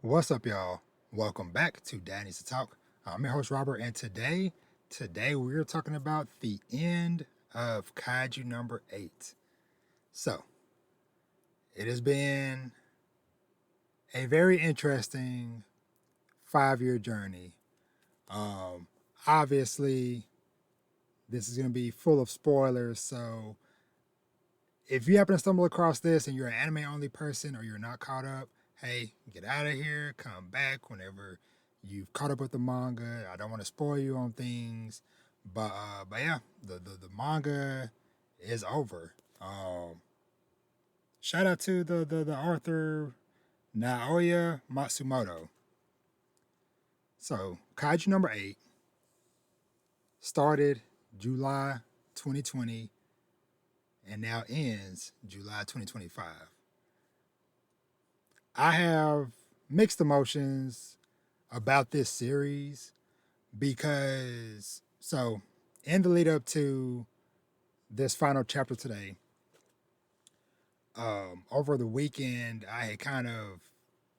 What's up, y'all? Welcome back to Dad Needs to Talk. I'm your host Robert, and today we're talking about the end of Kaiju number 8. So it has been a very interesting 5-year journey. Um, Obviously, this is going to be full of spoilers, so if you happen to stumble across this and you're an anime only person or you're not caught up, hey, get out of here, come back whenever you've caught up with the manga. I don't want to spoil you on things, but yeah, the manga is over. Shout out to the author Naoya Matsumoto. So Kaiju number 8 started July 2020 and now ends July 2025. I have mixed emotions about this series because, so, in the lead up to this final chapter today, over the weekend, I had kind of,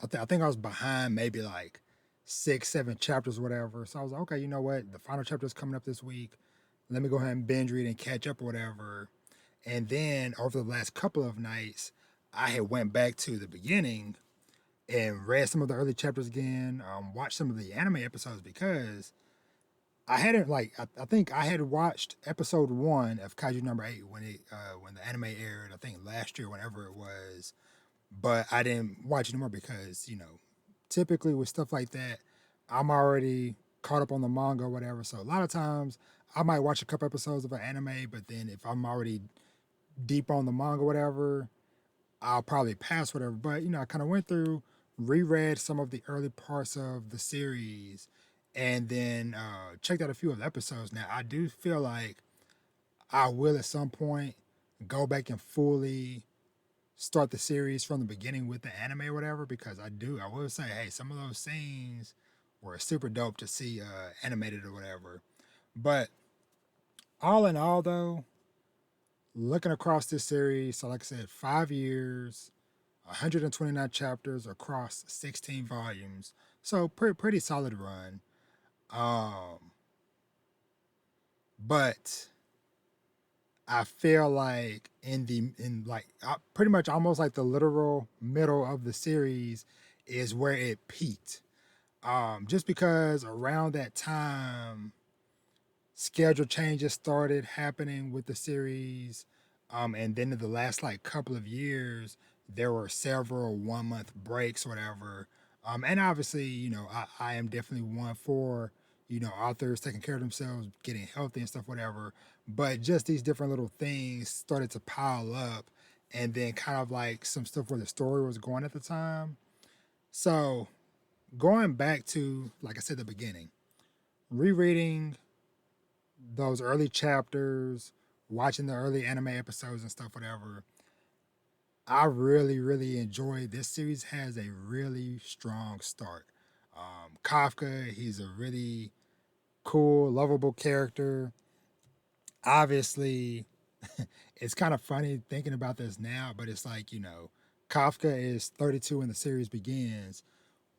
I think I was behind maybe like 6, 7 chapters, or whatever. So I was like, okay, you know what? The final chapter is coming up this week. Let me go ahead and binge read and catch up or whatever. And then over the last couple of nights, I had went back to the beginning and read some of the early chapters again, watched some of the anime episodes because I hadn't I think I had watched episode 1 of Kaiju number 8 when the anime aired, I think last year, whenever it was, but I didn't watch it anymore because typically with stuff like that, I'm already caught up on the manga or whatever. So a lot of times I might watch a couple episodes of an anime, but then if I'm already deep on the manga or whatever, I'll probably pass whatever. But I kind of went through, reread some of the early parts of the series, and then checked out a few of the episodes. Now I do feel like I will at some point go back and fully start the series from the beginning with the anime or whatever, because I will say, hey, some of those scenes were super dope to see animated or whatever. But all in all, though, looking across this series, so like I said, 5 years, 129 chapters across 16 volumes. So pretty solid run. Um, but I feel like pretty much almost like the literal middle of the series is where it peaked. Just because around that time schedule changes started happening with the series. And then in the last like couple of years, there were several 1 month breaks, whatever. And obviously, I am definitely one for, authors taking care of themselves, getting healthy and stuff, whatever. But just these different little things started to pile up, and then kind of like some stuff where the story was going at the time. So going back to, like I said, the beginning, rereading those early chapters, watching the early anime episodes and stuff, whatever, I really, really enjoy this series. Has a really strong start. Kafka, he's a really cool, lovable character. Obviously, it's kind of funny thinking about this now, but it's like, Kafka is 32 when the series begins.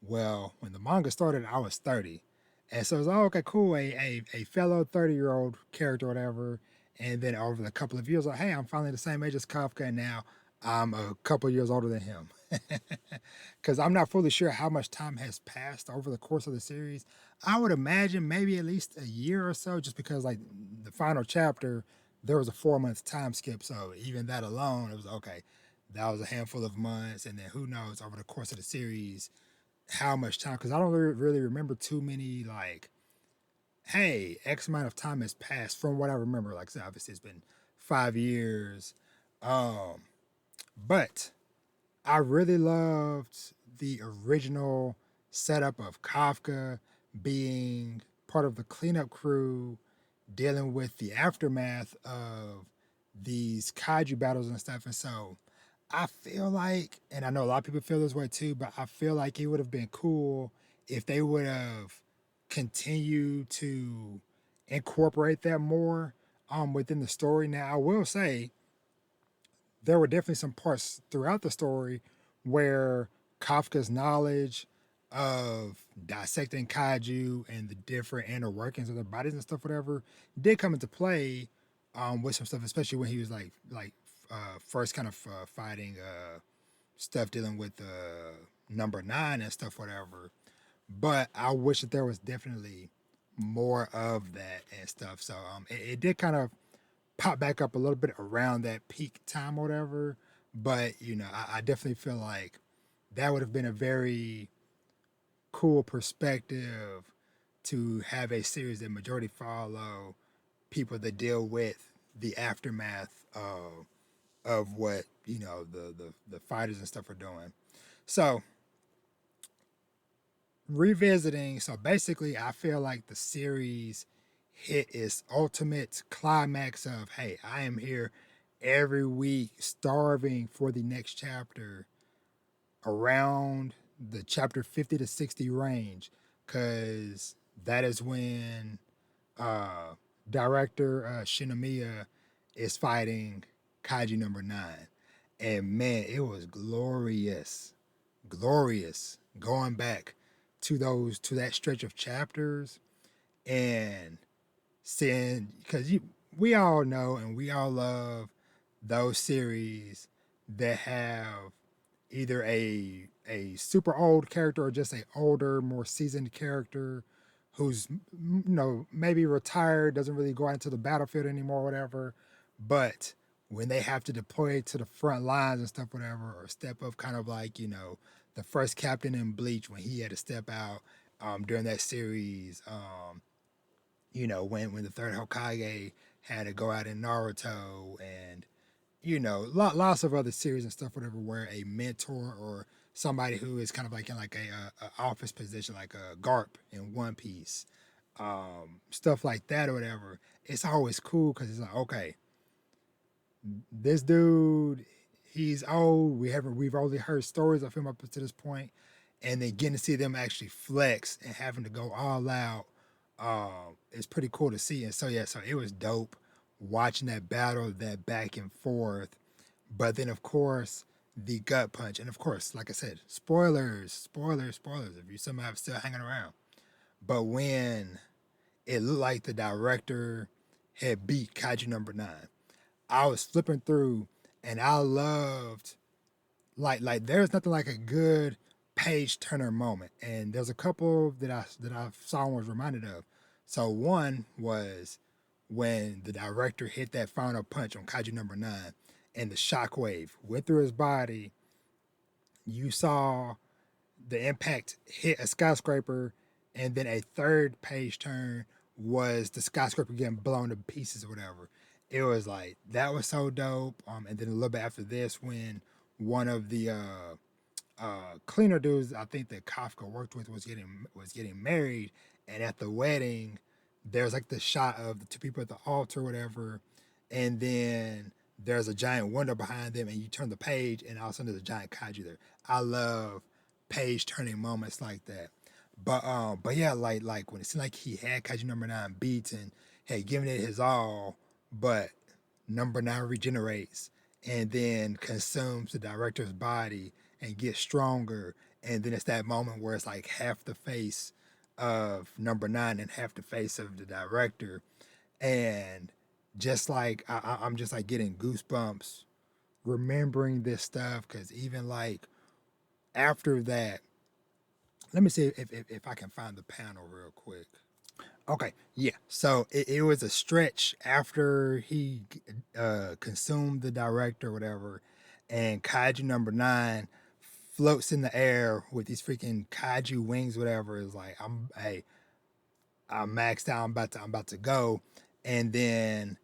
Well, when the manga started, I was 30. And so it's like, oh, okay, cool. A fellow 30-year-old character, whatever. And then over the couple of years, like, hey, I'm finally the same age as Kafka, and now I'm a couple years older than him. Because I'm not fully sure how much time has passed over the course of the series. I would imagine maybe at least a year or so, just because, like, the final chapter, there was a 4 month time skip. So even that alone, it was okay. That was a handful of months. And then who knows over the course of the series how much time, because I don't really remember too many like, hey, X amount of time has passed from what I remember. Like I said, obviously it's been 5 years. Um, but I really loved the original setup of Kafka being part of the cleanup crew, dealing with the aftermath of these kaiju battles and stuff. And so I feel like, and I know a lot of people feel this way too, but I feel like it would have been cool if they would have continued to incorporate that more within the story. Now, I will say there were definitely some parts throughout the story where Kafka's knowledge of dissecting kaiju and the different inner workings of their bodies and stuff, whatever, did come into play with some stuff, especially when he was first kind of fighting stuff dealing with number nine and stuff, whatever. But I wish that there was definitely more of that and stuff. So it did kind of pop back up a little bit around that peak time or whatever. But I definitely feel like that would have been a very cool perspective to have a series that majority follow people that deal with the aftermath of what the fighters and stuff are doing. So revisiting, so basically I feel like the series hit its ultimate climax of, hey, I am here every week starving for the next chapter around the chapter 50 to 60 range, because that is when uh director Shinomiya is fighting Kaiju number 9. And man, it was glorious going back to that stretch of chapters and seeing, because we all know and we all love those series that have either a super old character or just a older, more seasoned character who's maybe retired, doesn't really go out into the battlefield anymore, whatever. But when they have to deploy to the front lines and stuff, whatever, or step up, kind of like the first captain in Bleach when he had to step out during that series. When the third Hokage had to go out in Naruto, and lots of other series and stuff, whatever, where a mentor or somebody who is kind of like in like a office position, like a Garp in One Piece, stuff like that or whatever. It's always cool because it's like, okay, this dude, he's old. We've only heard stories of him up to this point, and then getting to see them actually flex and having to go all out, is pretty cool to see. And so yeah, so it was dope watching that battle, that back and forth. But then of course the gut punch, and of course, like I said, spoilers. If you somehow still hanging around, but when it looked like the director had beat Kaiju number 9, I was flipping through and I loved, like there's nothing like a good page turner moment. And there's a couple that I saw and was reminded of. So one was when the director hit that final punch on Kaiju number 9 and the shockwave went through his body. You saw the impact hit a skyscraper, and then a third page turn was the skyscraper getting blown to pieces or whatever. It was like that was so dope. And then a little bit after this, when one of the cleaner dudes I think that Kafka worked with was getting married, and at the wedding, there's like the shot of the two people at the altar, or whatever, and then there's a giant window behind them, and you turn the page, and all of a sudden there's a giant kaiju there. I love page turning moments like that. But yeah, like when it seemed like he had Kaiju number 9 beats and had given it his all, but number 9 regenerates and then consumes the director's body and gets stronger. And then it's that moment where it's like half the face of number 9 and half the face of the director. And just like I'm just like getting goosebumps remembering this stuff, because even like after that, let me see if I can find the panel real quick. Okay, yeah. So it was a stretch after he consumed the director or whatever, and Kaiju number 9 floats in the air with these freaking kaiju wings, whatever. Is like, I'm maxed out. I'm about to go, and then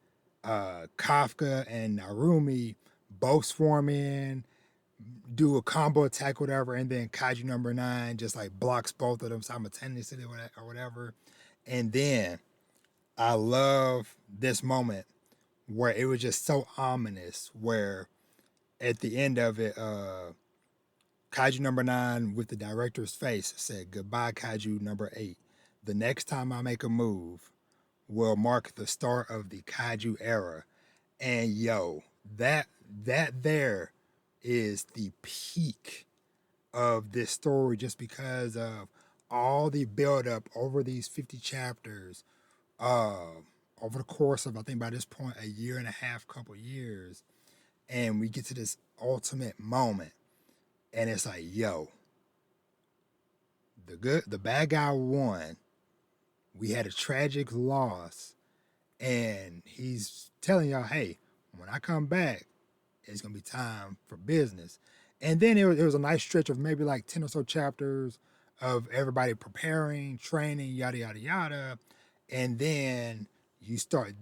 Kafka and Narumi both swarm in, do a combo attack, whatever, and then Kaiju number 9 just like blocks both of them simultaneously or whatever. And then I love this moment where it was just so ominous, where at the end of it, Kaiju number 9 with the director's face said, "Goodbye, Kaiju number 8. The next time I make a move will mark the start of the Kaiju era." And yo, that there is the peak of this story just because of all the build up over these 50 chapters, uh, over the course of, I think by this point, a year and a half, couple years. And we get to this ultimate moment. And it's like, yo, the bad guy won. We had a tragic loss. And he's telling y'all, hey, when I come back, it's gonna be time for business. And then it was a nice stretch of maybe like 10 or so chapters of everybody preparing, training, yada yada yada. And then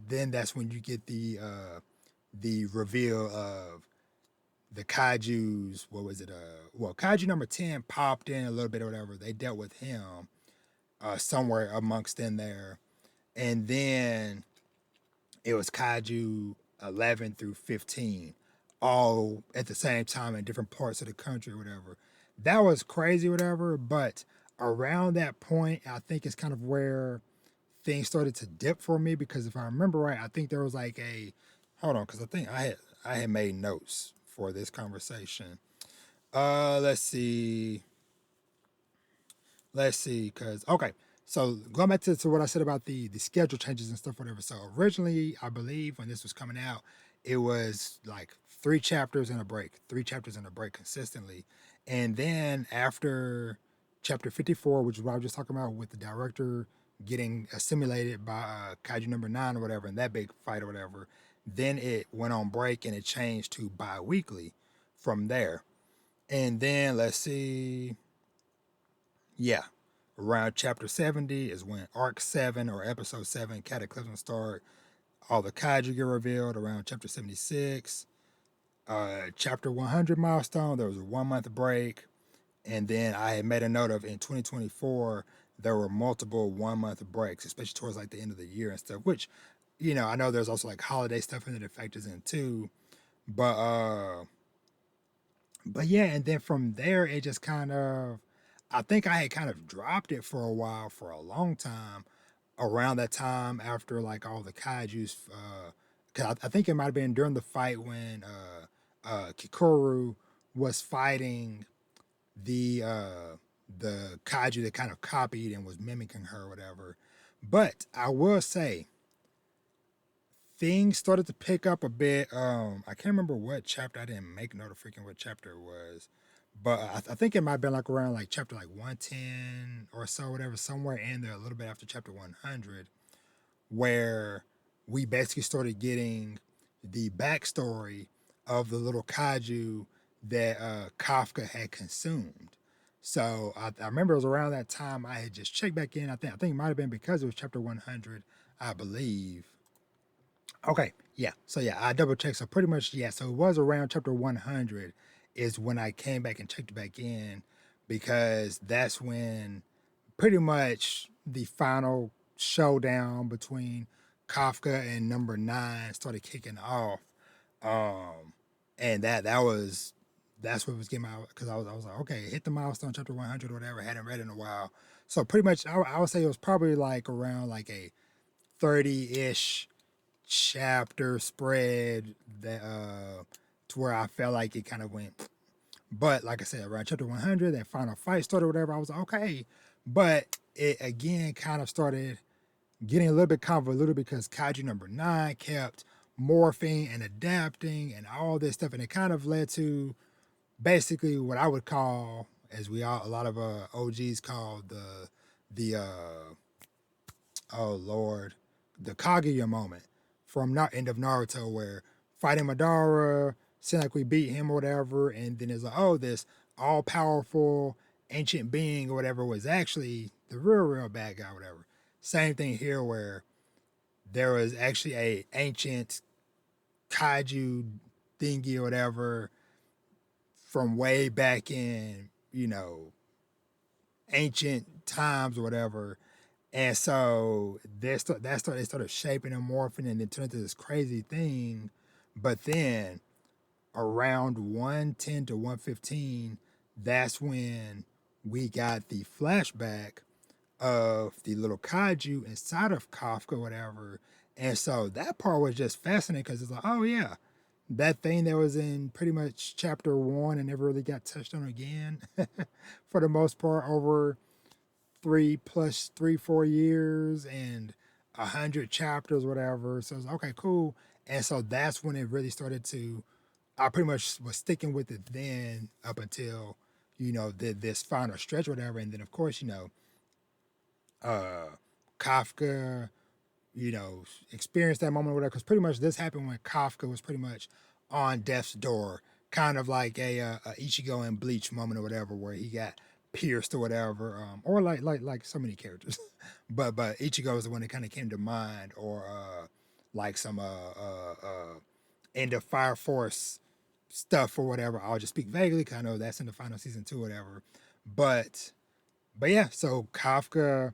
then that's when you get the reveal of the Kaiju's, what was it? Kaiju number 10 popped in a little bit or whatever. They dealt with him somewhere amongst in there. And then it was Kaiju 11 through 15, all at the same time in different parts of the country or whatever. That was crazy, whatever. But around that point, I think it's kind of where things started to dip for me because if I remember right, I think there was like a hold on, because I think I had made notes for this conversation. Let's see. Let's see, because okay, so going back to what I said about the schedule changes and stuff, whatever. So originally, I believe when this was coming out, it was like 3 chapters and a break, 3 chapters and a break consistently, and then after chapter 54, which is what I was just talking about with the director getting assimilated by Kaiju number 9 or whatever, and that big fight or whatever, then it went on break and it changed to bi-weekly from there. And then let's see, yeah. Around chapter 70 is when arc 7 or episode 7, Cataclysm start. All the kaiju get revealed around chapter 76. Chapter 100 milestone, there was a 1 month break. And then I had made a note of in 2024, there were multiple 1 month breaks, especially towards like the end of the year and stuff, which, I know there's also like holiday stuff in there that factors in too. But, uh, but yeah, and then from there, it just kind of, I think I had kind of dropped it for a while, for a long time, around that time after like all the kaiju's. Cause I think it might have been during the fight when Kikoru was fighting the kaiju that kind of copied and was mimicking her or whatever. But I will say things started to pick up a bit. I can't remember what chapter. I didn't make note of freaking what chapter it was, but I think it might have been like around like chapter like 110 or so, whatever, somewhere in there, a little bit after chapter 100, where we basically started getting the backstory of the little kaiju that Kafka had consumed. So I remember it was around that time I had just checked back in. I think it might have been because it was chapter 100, I believe. Okay, yeah. So yeah, I double checked. So pretty much, yeah. So it was around chapter 100 is when I came back and checked back in because that's when pretty much the final showdown between Kafka and number 9 started kicking off. Um, and that's what was getting my because I was like, okay, hit the milestone chapter 100 or whatever. Hadn't read in a while, so pretty much I would say it was probably like around like a 30-ish chapter spread that to where I felt like it kind of went. But like I said, around chapter 100, that final fight started, or whatever. I was like, okay, but it again kind of started getting a little bit convoluted because Kaiju number 9 kept morphing and adapting and all this stuff, and it kind of led to basically what I would call, as we all a lot of OGs call the oh Lord, the Kaguya moment from end of Naruto, where fighting Madara, seemed like we beat him or whatever, and then it's like, oh, this all powerful ancient being or whatever was actually the real bad guy, or whatever. Same thing here, where there was actually a ancient kaiju thingy or whatever from way back in, ancient times or whatever. And so they started shaping and morphing and then turned into this crazy thing. But then around 110 to 115, that's when we got the flashback of the little kaiju inside of Kafka, whatever. And so that part was just fascinating because it's like, oh yeah, that thing that was in pretty much chapter one and never really got touched on again for the most part over 3 plus 3 4 years and 100 chapters, whatever. So it's okay, cool. And so that's when it really started to. I pretty much was sticking with it then up until this final stretch, or whatever. And then of course uh, Kafka, experienced that moment or whatever. Because pretty much this happened when Kafka was pretty much on death's door, kind of like a Ichigo and Bleach moment or whatever, where he got pierced or whatever, or like so many characters, but Ichigo is the one that kind of came to mind, or like some end of Fire Force stuff or whatever. I'll just speak vaguely, because I know that's in the final season 2 or whatever. But yeah, so Kafka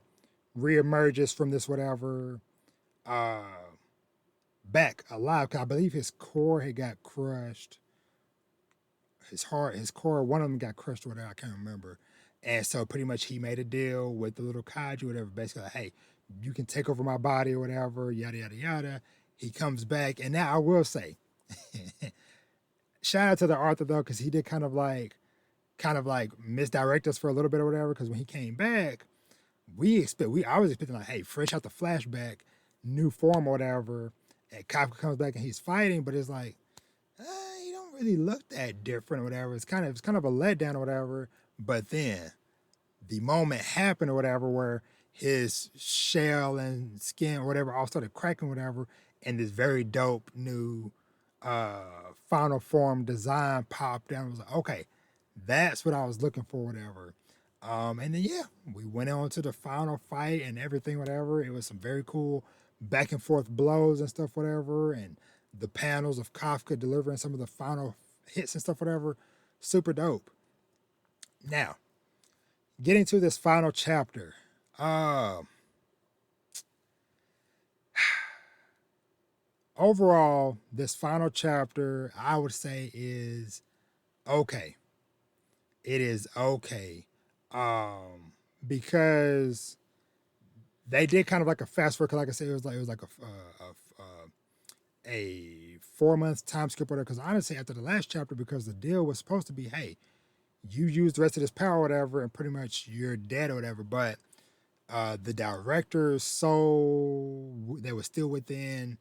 reemerges from this whatever, uh back alive. 'Cause I believe his core had got crushed. His heart, his core, one of them got crushed or whatever. I can't remember. And so pretty much he made a deal with the little kaiju, whatever. Basically, like, hey, you can take over my body or whatever. Yada yada yada. He comes back, and now I will say, shout out to the author though, because he did kind of like misdirect us for a little bit or whatever. Because when he came back, I was expecting like, hey, fresh out the flashback, new form or whatever, and Kafka comes back and he's fighting, but it's like, he don't really look that different or whatever. It's kind of a letdown or whatever. But then the moment happened or whatever where his shell and skin or whatever all started cracking or whatever, and this very dope new final form design popped down. I was like, okay, that's what I was looking for, whatever. And then yeah, we went on to the final fight and everything, whatever. It was some very cool back and forth blows and stuff, whatever, and the panels of Kafka delivering some of the final hits and stuff, whatever. Super dope. Now, getting to this final chapter. Overall, this final chapter, I would say, is okay. It is okay. Because they did kind of like a fast forward. 'Cause like I said, it was like a 4 month time skip or whatever. Because honestly, after the last chapter, because the deal was supposed to be, hey, you use the rest of this power, or whatever, and pretty much you're dead or whatever. But the director's soul that was still within,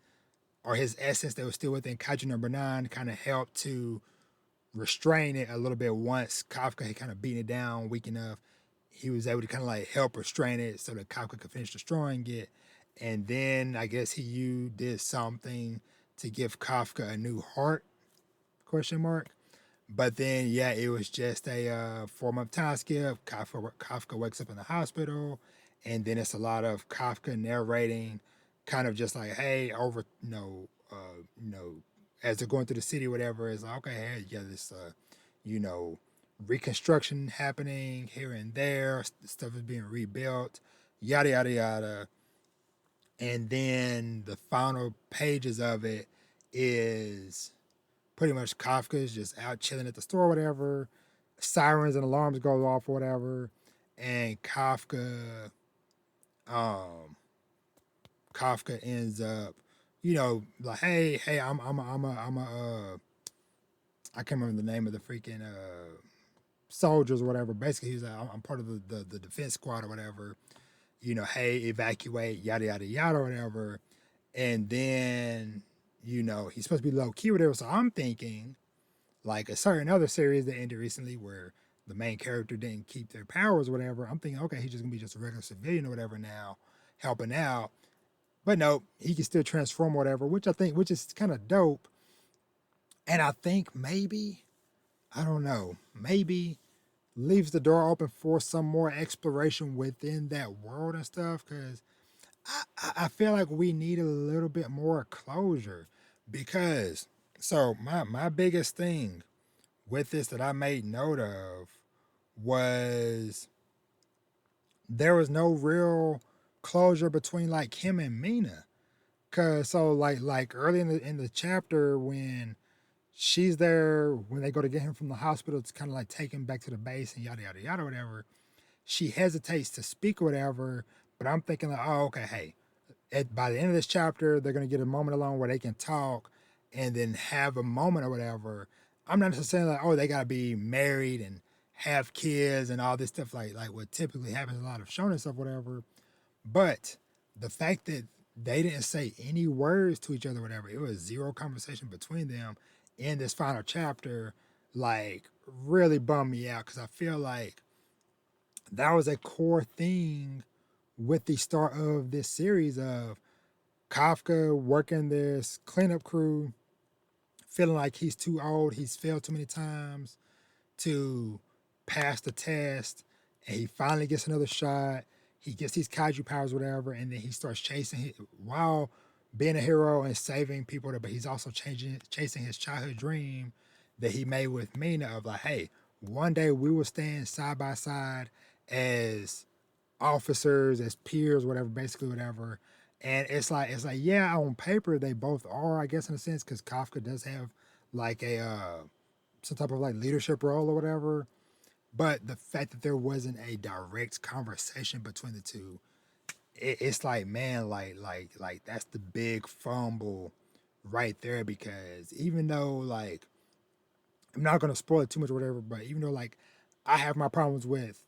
or his essence that was still within Kaiju number 9, kind of helped to restrain it a little bit. Once Kafka had kind of beaten it down weak enough, he was able to kind of like help restrain it so that Kafka could finish destroying it. And then I guess you did something to give Kafka a new heart, question mark. But then, yeah, it was just a 4 month time skip. Kafka wakes up in the hospital, and then it's a lot of Kafka narrating, kind of just like, hey, over, as they're going through the city, whatever. It's like, okay, hey, yeah, this, you know, reconstruction happening here and there. Stuff is being rebuilt, yada yada yada. And then the final pages of it is pretty much Kafka's just out chilling at the store, whatever. Sirens and alarms go off, or whatever, and um, Kafka ends up, like, hey, I can't remember the name of the freaking soldiers or whatever. Basically, he's like, I'm part of the defense squad or whatever. Hey, evacuate, yada yada yada, or whatever. And then, he's supposed to be low key or whatever. So I'm thinking, like a certain other series that ended recently where the main character didn't keep their powers or whatever. I'm thinking, okay, he's just gonna be just a regular civilian or whatever now, helping out. But no, he can still transform or whatever, which is kind of dope. And I think maybe, I don't know, maybe leaves the door open for some more exploration within that world and stuff. Because I feel like we need a little bit more closure. Because so my biggest thing with this that I made note of was there was no real closure between like him and Mina. Cause so like early in the chapter when she's there, when they go to get him from the hospital, it's kind of like take him back to the base and yada yada yada whatever. She hesitates to speak or whatever, but I'm thinking like, oh okay, hey, by the end of this chapter they're gonna get a moment alone where they can talk, and then have a moment or whatever. I'm not necessarily like, oh, they gotta be married and have kids and all this stuff like what typically happens in a lot of shonen stuff, whatever. But the fact that they didn't say any words to each other, whatever, it was zero conversation between them in this final chapter, like really bummed me out because I feel like that was a core thing with the start of this series of Kafka working this cleanup crew, feeling like he's too old, he's failed too many times to pass the test, and he finally gets another shot. He gets these kaiju powers, whatever, and then he starts chasing it while being a hero and saving people. But he's also chasing his childhood dream that he made with Mina of like, hey, one day we will stand side by side as officers, as peers, whatever, basically whatever. And it's like yeah, on paper they both are, I guess, in a sense, because Kafka does have like a some type of like leadership role or whatever. But the fact that there wasn't a direct conversation between the two, it's like man, like that's the big fumble right there. Because even though like I'm not gonna spoil it too much or whatever, but even though like I have my problems with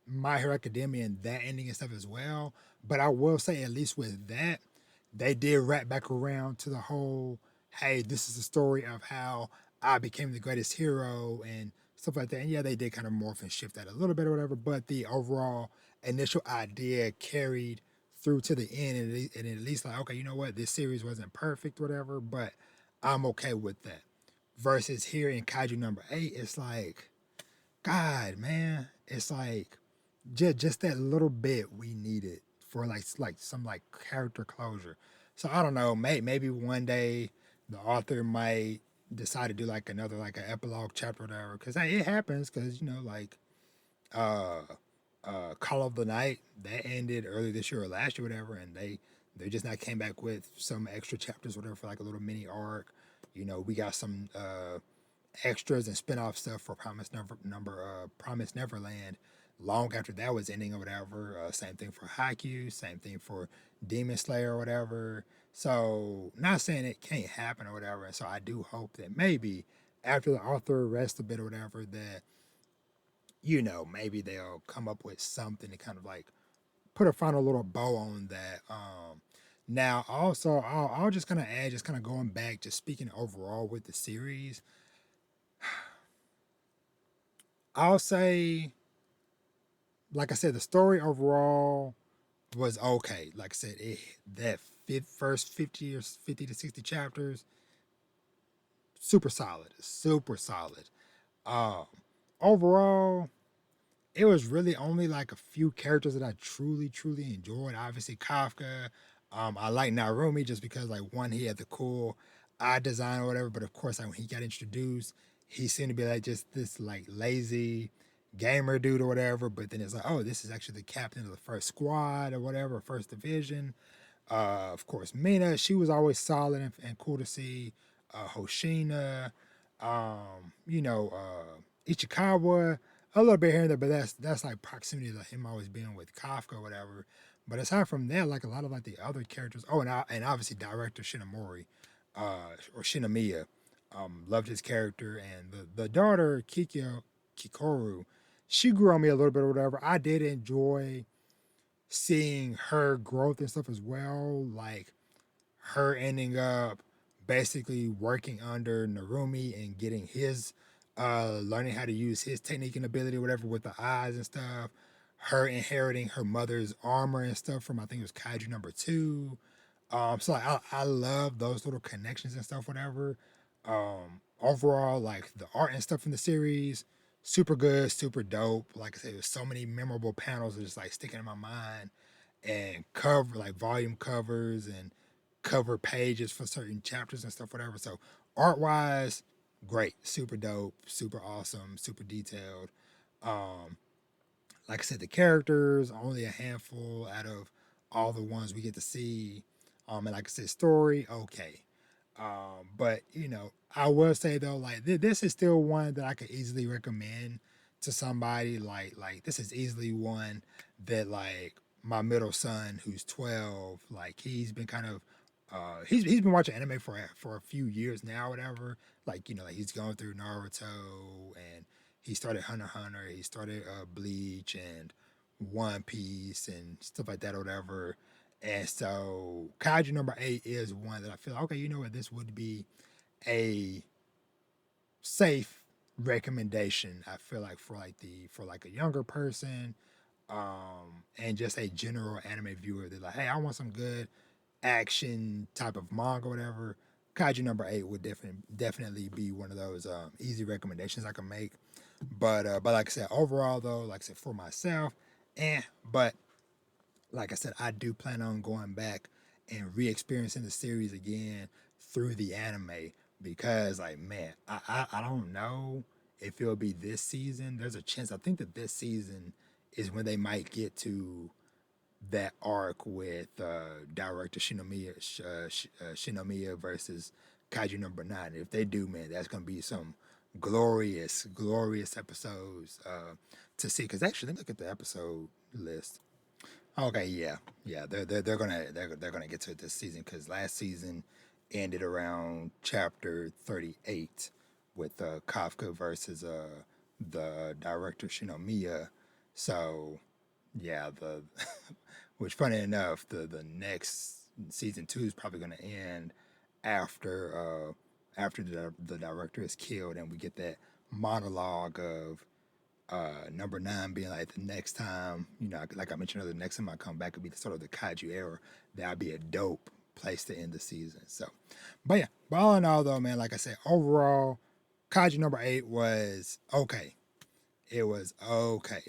My Hero Academia and that ending and stuff as well. But I will say, at least with that, they did wrap back around to the whole, hey, this is the story of how I became the greatest hero and stuff like that. And yeah, they did kind of morph and shift that a little bit or whatever, but the overall initial idea carried through to the end. And at least like, okay, you know what? This series wasn't perfect, whatever, but I'm okay with that. Versus here in Kaiju number 8, it's like, God, man, it's like just that little bit we needed for like some like character closure. So I don't know, maybe one day the author might decide to do like another like an epilogue chapter or whatever. Because hey, it happens. Because you know like uh Call of the Night that ended early this year or last year, whatever, and they just not came back with some extra chapters, whatever, for like a little mini arc. You know, we got some extras and spin-off stuff for Promise Neverland long after that was ending or whatever. Same thing for Haikyuu, same thing for Demon Slayer or whatever. So not saying it can't happen or whatever. And so I do hope that maybe after the author rests a bit or whatever, that you know maybe they'll come up with something to kind of like put a final little bow on that. Now also I'll just kind of add, just kind of going back, just speaking overall with the series. I'll say, like I said, the story overall was okay. Like I said, that first 50 to 60 chapters, super solid, super solid. Um, Overall, it was really only like a few characters that I truly enjoyed. Obviously, Kafka. I like Narumi just because like one, he had the cool eye design or whatever. But of course, like when he got introduced, he seemed to be like just this like lazy gamer dude or whatever. But then it's like, oh, this is actually the captain of the first squad or whatever, first division. Of course, Mina, she was always solid and cool to see. Hoshina, Ichikawa, a little bit here and there, but that's like proximity to him always being with Kafka or whatever. But aside from that, like a lot of like the other characters, oh, and obviously director Shinomori, or Shinomiya, loved his character, and the daughter Kikoru, she grew on me a little bit or whatever. I did enjoy seeing her growth and stuff as well, like her ending up basically working under Narumi and getting his learning how to use his technique and ability, whatever, with the eyes and stuff. Her inheriting her mother's armor and stuff from, I think it was Kaiju number 2. So like, I love those little connections and stuff, whatever. Overall, like the art and stuff in the series, super good, super dope. Like I said, there's so many memorable panels that just like sticking in my mind, and cover like volume covers and cover pages for certain chapters and stuff, whatever. So art wise, great, super dope, super awesome, super detailed. Um, like I said, the characters only a handful out of all the ones we get to see. And like I said, story okay. But you know, I will say though, like this is still one that I could easily recommend to somebody. Like this is easily one that like my middle son who's 12, like he's been kind of He's been watching anime for a few years now, whatever. Like like he's going through Naruto, and he started Hunter x Hunter. He started Bleach and One Piece and stuff like that, or whatever. And so Kaiju number 8 is one that I feel okay. You know what? This would be a safe recommendation. I feel like for like a younger person, and just a general anime viewer. They're like, hey, I want some good action type of manga, or whatever. Kaiju number 8 would definitely be one of those easy recommendations I can make. But like I said, overall though, like I said, for myself, but like I said, I do plan on going back and re-experiencing the series again through the anime because, like, man, I don't know if it'll be this season. There's a chance. I think that this season is when they might get to that arc with director Shinomiya versus Kaiju number 9. If they do, man, that's gonna be some glorious episodes to see. Because actually, let me look at the episode list. Okay, yeah, they're gonna get to it this season because last season ended around chapter 38 with Kafka versus the director Shinomiya. So yeah, the which funny enough, the next season 2 is probably gonna end after the director is killed and we get that monologue of number 9 being like the next time, like I mentioned earlier, the next time I come back would be the sort of the Kaiju era. That'd be a dope place to end the season. So, but yeah, but all in all though, man, like I said, overall, Kaiju number 8 was okay. It was okay.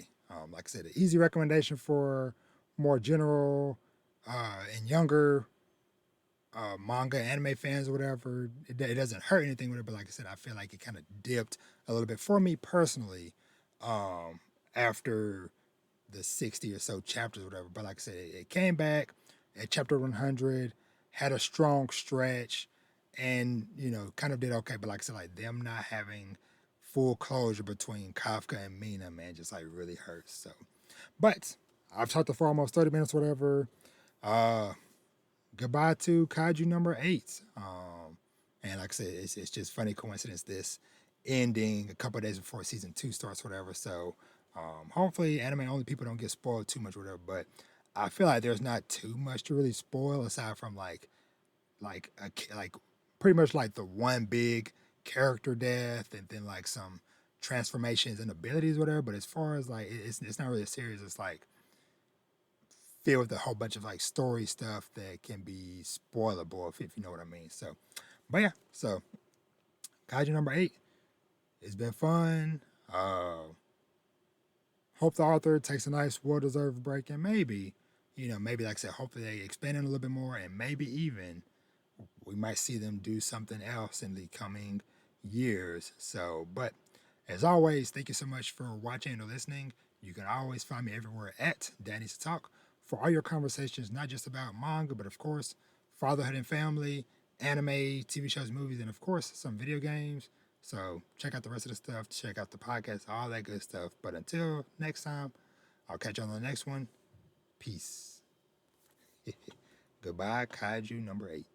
Like I said, an easy recommendation for more general and younger manga, anime fans, or whatever. It doesn't hurt anything with it, but like I said, I feel like it kind of dipped a little bit for me personally after the 60 or so chapters, or whatever. But like I said, it came back at chapter 100, had a strong stretch, and kind of did okay. But like I said, like them not having full closure between Kafka and Mina, man, just like really hurts. So, but I've talked for almost 30 minutes, whatever. Uh, Goodbye to Kaiju number 8. And like I said, it's just funny coincidence this ending a couple days before season 2 starts, whatever. So hopefully anime only people don't get spoiled too much, whatever. But I feel like there's not too much to really spoil aside from like pretty much like the one big character death and then like some transformations and abilities, whatever. But as far as like it's not really a series. It's like filled with a whole bunch of like story stuff that can be spoilable if you know what I mean. So, but yeah, so Kaiju number 8, it's been fun. Hope the author takes a nice, well-deserved break, and maybe, maybe like I said, hopefully they expand it a little bit more, and maybe even we might see them do something else in the coming years. So, but as always, thank you so much for watching or listening. You can always find me everywhere at Danny's Talk for all your conversations, not just about manga, but of course, fatherhood and family, anime, TV shows, movies, and of course, some video games. So check out the rest of the stuff, check out the podcast, all that good stuff. But until next time, I'll catch you on the next one. Peace. Goodbye, Kaiju number 8.